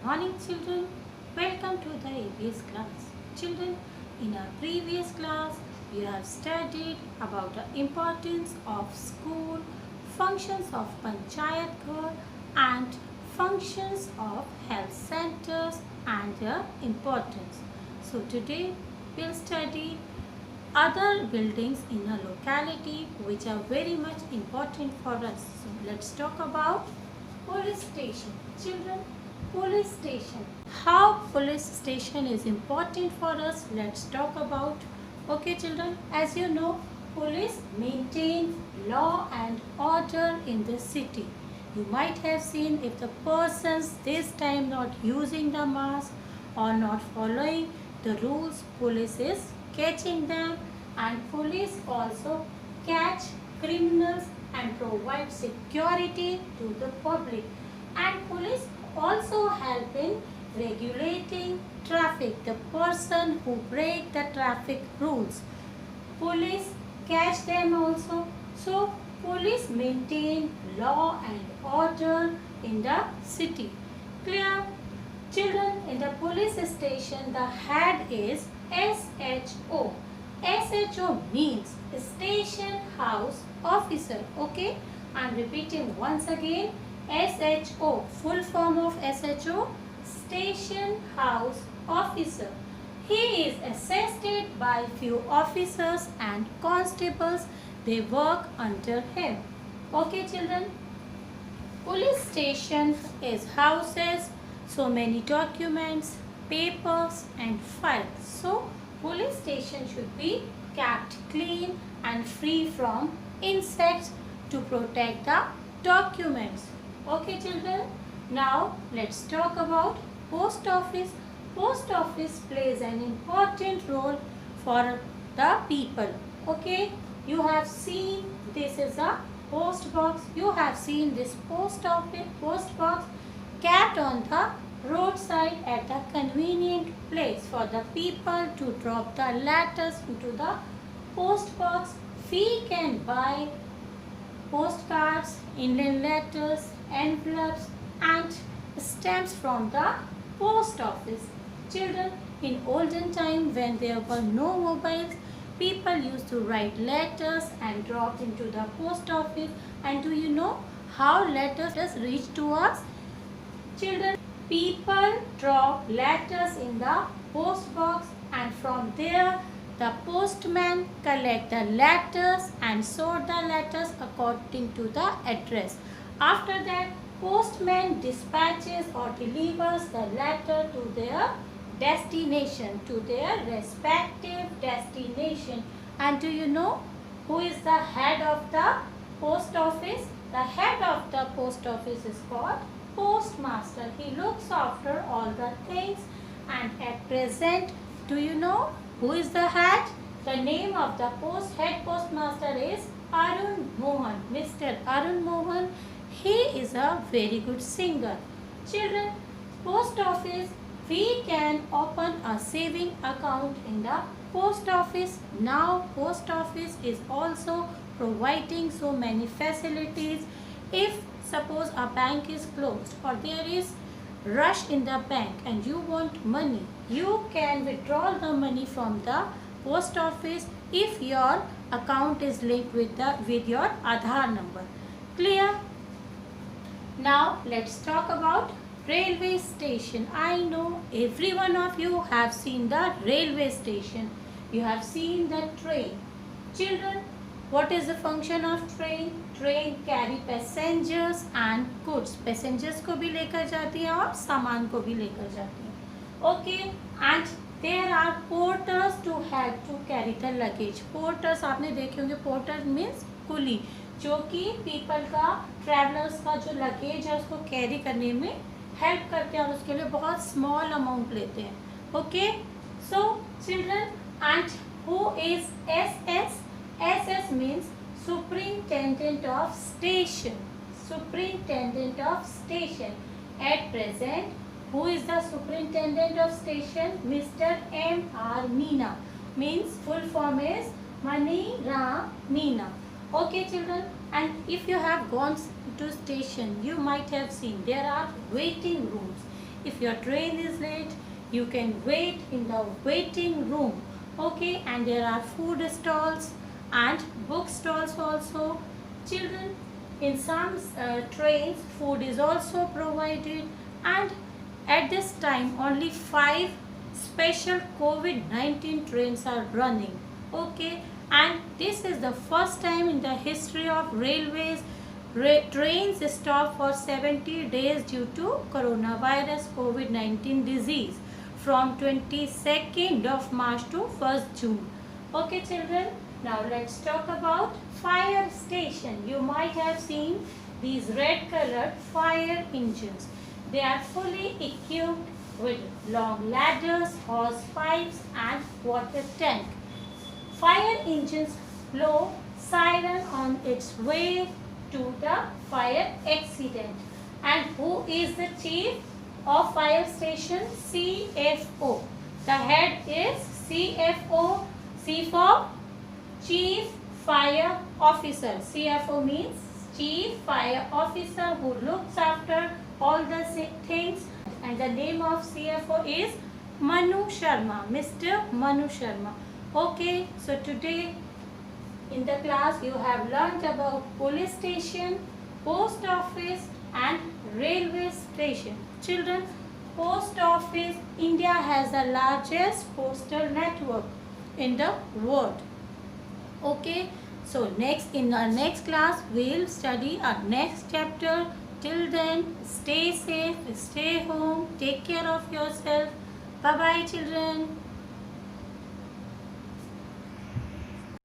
morning, children. Welcome to the ABS class. Children, in our previous class, we have studied about the importance of school, functions of Panchayat Ghar, and functions of health centers and their importance. So today, we'll study other buildings in a locality which are very much important for us. So let's talk about police station. Children, police station. How police station is important for us? Let's talk about. Okay children, as you know, police maintain law and order in the city. You might have seen if the persons this time not using the mask or not following the rules, police is catching them, and police also catch criminals and provide security to the public, and police also help in regulating traffic. The person who break the traffic rules, police catch them also. So police maintain law and order in the city. Clear? Children, in the police station, the head is SHO. SHO means Station House Officer. Okay, I am repeating once again. SHO, full form of SHO, Station House Officer. He is assisted by few officers and constables. They work under him. Okay children, police station is houses so many documents, papers and files. So police station should be kept clean and free from insects to protect the documents. Okay children, now let's talk about post office. Post office plays an important role for the people. Okay, you have seen this is a post box. You have seen this post office post box kept on the roadside at the convenient place for the people to drop the letters into the post box. We can buy postcards, inland letters, envelopes and stamps from the post office. Children, in olden time when there were no mobiles, people used to write letters and drop into the post office. And do you know how letters reach to us? Children, people drop letters in the post box, and from there the postman collect the letters and sort the letters according to the address. After that, postman dispatches or delivers the letter to their destination, to their respective destination. And do you know who is the head of the post office? The head of the post office is called postmaster. He looks after all the things, and at present, do you know who is the head? The name of the head postmaster is Arun Mohan. Mr. Arun Mohan. He is a very good singer. Children, post office, we can open a saving account in the post office. Now post office is also providing so many facilities. If suppose a bank is closed or there is rush in the bank and you want money, you can withdraw the money from the post office if your account is linked with your Aadhaar number. Clear? Now let's talk about railway station. I know every one of you have seen the railway station. You have seen the train. Children, what is the function of train? Train carry passengers and goods. Passengers को भी लेकर जाती है और सामान को भी लेकर जाती है. Okay, and there are porters to help to carry the luggage. Porters आपने देखे होंगे. Porter means कुली, जो कि पीपल का ट्रैवलर्स का जो लगेज है उसको कैरी करने में हेल्प करते हैं और उसके लिए बहुत स्मॉल अमाउंट लेते हैं. Okay, so children, and who is SS? SS means superintendent of station. Superintendent of station. At present, who is the superintendent of station? Mr. M.R. Meena. Means full form is Mani Ram Meena. Okay children, and if you have gone to station, you might have seen there are waiting rooms. if your train is late, you can wait in the waiting room. Okay, and there are food stalls and book stalls also. Children, in some trains, food is also provided, and at this time only 5 special COVID-19 trains are running. Okay, and this is the first time in the history of railways trains stop for 70 days due to coronavirus COVID-19 disease from 22nd of March to 1st June. Okay children, now let's talk about fire station. You might have seen these red colored fire engines. They are fully equipped with long ladders, hose pipes and water tank. Fire engines blow siren on its way to the fire accident. And who is the chief of fire station? CFO. The head is CFO. C for Chief Fire Officer. CFO means Chief Fire Officer, who looks after all the things, and the name of CFO is Manu Sharma, Mr. Manu Sharma. Okay, so today in the class you have learnt about police station, post office and railway station. Children, post office, India has the largest postal network in the world. Okay, so in our next class we will study our next chapter. Till then, stay safe, stay home, take care of yourself. Bye bye children.